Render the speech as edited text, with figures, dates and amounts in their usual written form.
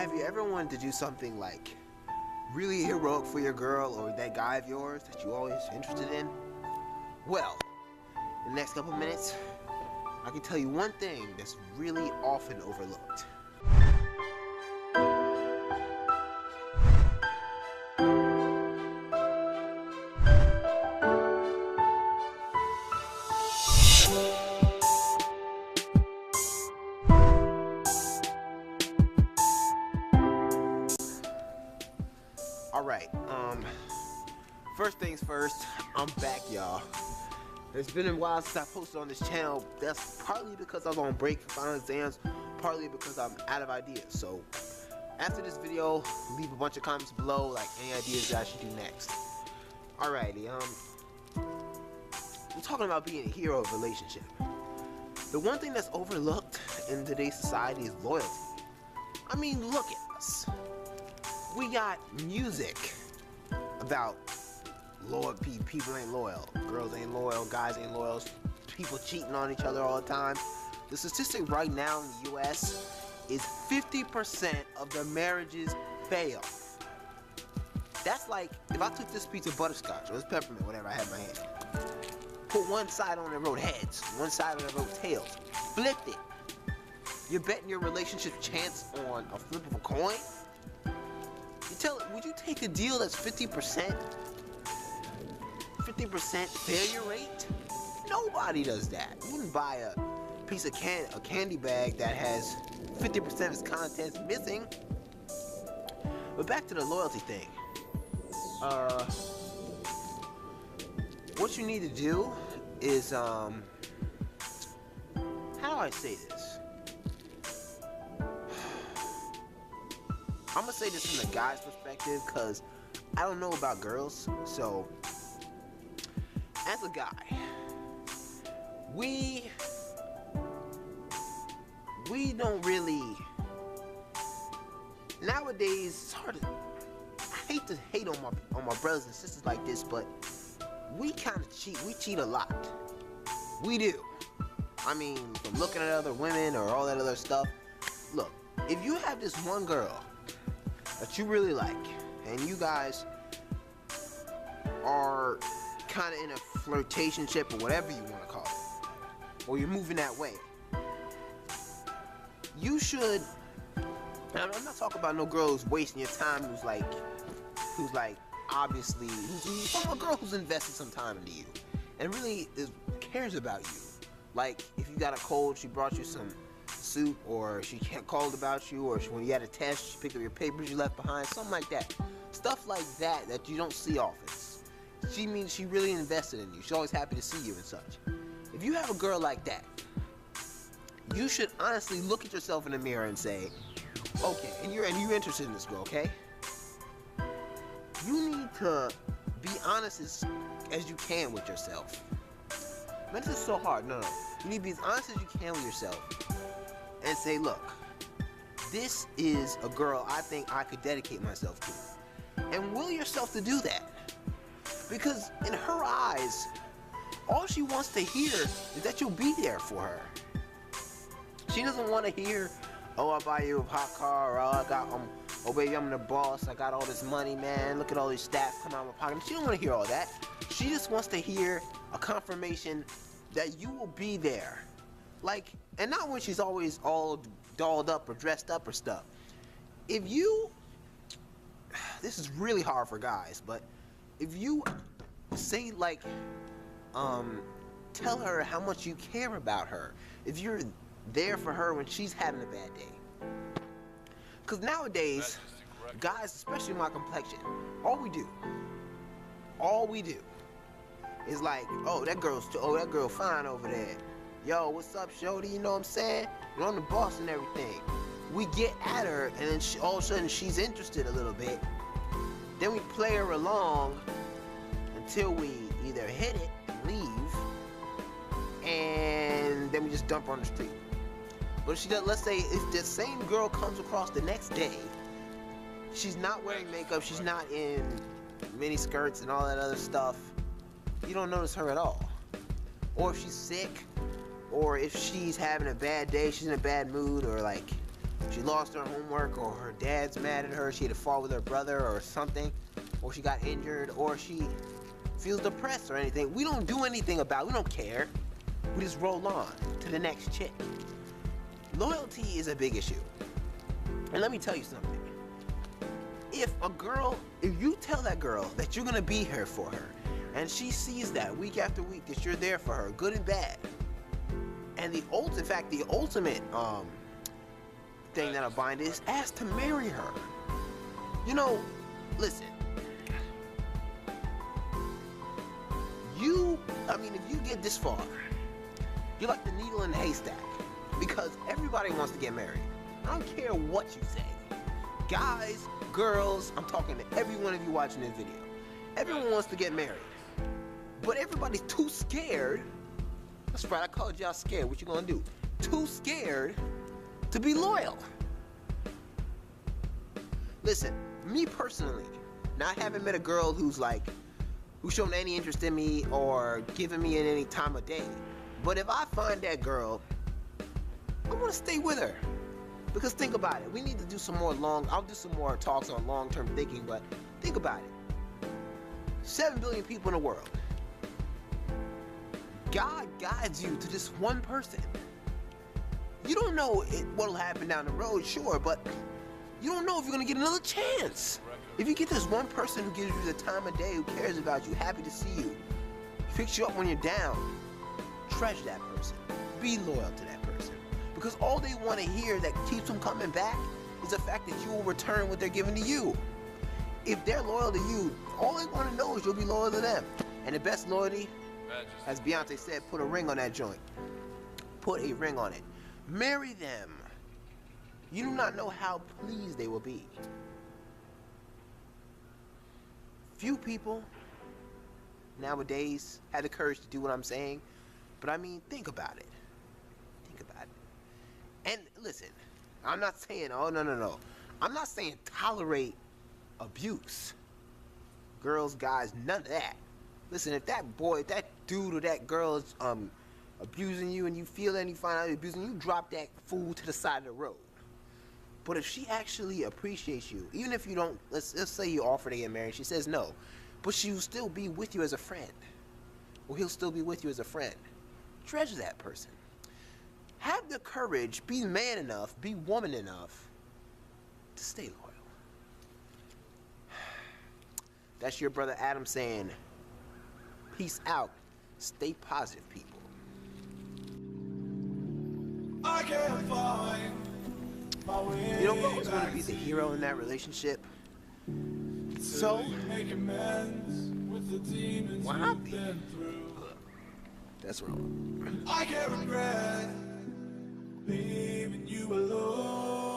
Have you ever wanted to do something like really heroic for your girl or that guy of yours that you're always interested in? Well, in the next couple minutes, I can tell you one thing that's really often overlooked. Alright, first things first, I'm back, y'all. It's been a while since I posted on this channel. That's partly because I was on break for final exams, partly because I'm out of ideas. So, after this video, leave a bunch of comments below, like any ideas that I should do next. Alrighty, I'm talking about being a hero of a relationship. The one thing that's overlooked in today's society is loyalty. I mean, look at us. We got music about people ain't loyal, girls ain't loyal, guys ain't loyal, people cheating on each other all the time. The statistic right now in the US is 50% of the marriages fail. That's like, if I took this piece of butterscotch or this peppermint, whatever I have in my hand, put one side on it wrote heads, one side on it wrote tails, flipped it. You're betting your relationship chance on a flip of a coin? Would you take a deal that's 50%? 50% failure rate? Nobody does that. You wouldn't buy a piece of a candy bag that has 50% of its contents missing. But back to the loyalty thing. What you need to do is, how do I say this? I'm gonna say this from the guy's perspective because I don't know about girls. So, as a guy, we don't really, nowadays it's hard to, I hate to hate on my brothers and sisters like this, but we kind of cheat. We cheat a lot. We do. I mean, from looking at other women or all that other stuff. Look, if you have this one girl that you really like, and you guys are kind of in a flirtationship or whatever you want to call it, or you're moving that way, you should, I'm not talking about no girl who's wasting your time, who's obviously, who's a girl who's invested some time into you, and really cares about you. Like, if you got a cold, she brought you some soup, or she called about you, or when you had a test, she picked up your papers you left behind, something like that. Stuff like that you don't see often. She means she really invested in you. She's always happy to see you and such. If you have a girl like that, you should honestly look at yourself in the mirror and say, okay, and you're interested in this girl, okay? You need to be honest as you can with yourself. Man, this is so hard. No. You need to be as honest as you can with yourself and say, look, this is a girl I think I could dedicate myself to. And will yourself to do that. Because in her eyes, all she wants to hear is that you'll be there for her. She doesn't want to hear, oh, I'll buy you a hot car, or oh baby, I'm the boss, I got all this money, man, look at all these stats coming out of my pocket. She don't want to hear all that. She just wants to hear a confirmation that you will be there. Like, and not when she's always all dolled up or dressed up or stuff. If you, this is really hard for guys, but if you say, like, tell her how much you care about her, if you're there for her when she's having a bad day. Because nowadays, guys, especially my complexion, all we do is like, oh, that girl fine over there. Yo, what's up, shorty? You know what I'm saying? You're on the boss and everything. We get at her, and then all of a sudden she's interested a little bit. Then we play her along until we either hit it and leave, and then we just dump her on the street. But if she does, let's say if the same girl comes across the next day, she's not wearing makeup, she's not in mini skirts and all that other stuff, you don't notice her at all. Or if she's sick, or if she's having a bad day, she's in a bad mood, or like She lost her homework, or her dad's mad at her, she had to fall with her brother or something, or she got injured, or she feels depressed or anything. We don't do anything about it. We don't care. We just roll on to the next chick. Loyalty is a big issue. And let me tell you something. If you tell that girl that you're gonna be here for her, and she sees that week after week that you're there for her, good and bad, and the ultimate thing that'll bind is ask to marry her. You know, listen. If you get this far, you're like the needle in the haystack, because everybody wants to get married. I don't care what you say. Guys, girls, I'm talking to every one of you watching this video. Everyone wants to get married, but everybody's too scared. That's right, I called y'all scared. What you gonna do? Too scared to be loyal. Listen, me personally, not having met a girl who's shown any interest in me or given me at any time of day, but if I find that girl, I want to stay with her. Because think about it, we need to do some more I'll do some more talks on long-term thinking, but think about it. 7 billion people in the world. God guides you to this one person. You don't know what'll happen down the road, sure, but you don't know if you're gonna get another chance. If you get this one person who gives you the time of day, who cares about you, happy to see you, picks you up when you're down, treasure that person. Be loyal to that person. Because all they want to hear that keeps them coming back is the fact that you will return what they're giving to you. If they're loyal to you, all they want to know is you'll be loyal to them. And the best loyalty, as Beyonce said, put a ring on that joint. Put a ring on it. Marry them. You do not know how pleased they will be. Few people nowadays have the courage to do what I'm saying, but think about it. Think about it. And listen, I'm not saying, oh, no. I'm not saying tolerate abuse. Girls, guys, none of that. Listen, if that dude or that girl is abusing you and you feel it and you find out he's abusing you, drop that fool to the side of the road. But if she actually appreciates you, even if you don't, let's say you offer to get married, she says no, but she will still be with you as a friend, or he'll still be with you as a friend. Treasure that person. Have the courage, be man enough, be woman enough to stay loyal. That's your brother Adam saying, peace out, stay positive, people. I can't find. You know, what was going to be the hero in that relationship? So, why not be? That's wrong. I can't regret leaving you alone.